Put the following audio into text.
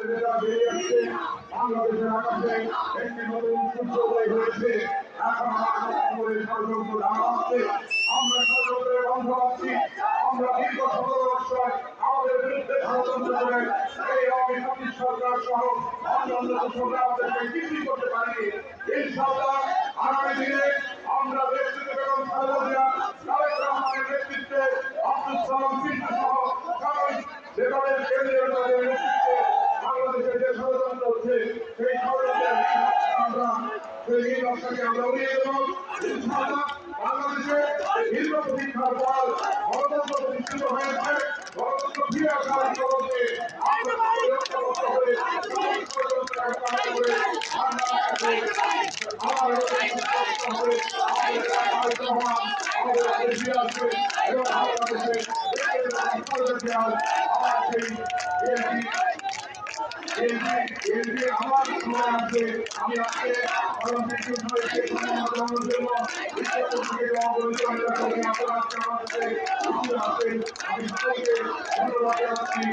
থেকে যারা বেরিয়ে আসছে বাংলাদেশের আকাশে একটি নতুন সূর্যোদয় হয়েছে। এখন আমার নতুন করে ষড়যন্ত্র ধারা হচ্ছে। আমরা ষড়যন্ত্রের বন্ধ পাচ্ছি। আমরা দীর্ঘ ১৭ বছর আমাদের বিরুদ্ধে ষড়যন্ত্র করে এই আওয়ামী লীগ সরকার সহ অন্যান্য দোষরা আমাদেরকে কিছুই করতে পারেনি। ইনশাআল্লাহ আগামী দিনে আমরা দেশটিতে বেগম খালেদা জিয়া, তারেক রহমানের নেতৃত্বে আব্দুল সালাম চিন্তা সহ সকল নেতাদের কেন্দ্রীয় নেতাদের নেতৃত্বে বাংলাদেশের যে ষড়যন্ত্র হচ্ছে সেই ষড়যন্ত্রের আমরা সেই নির্বাচনকে আমরা উড়িয়ে দেব। ইনশাআল্লাহ বাংলাদেশে দীর্ঘ প্রতীক্ষার পর গণতন্ত্র প্রতিষ্ঠিত হয়েছে। গণতন্ত্র ফিরে আসার জগতে আমরা ঐক্যবদ্ধ হয়ে আমার সময় আছে। আমি আজকে আমি সকলকে ধন্যবাদ জানাচ্ছি।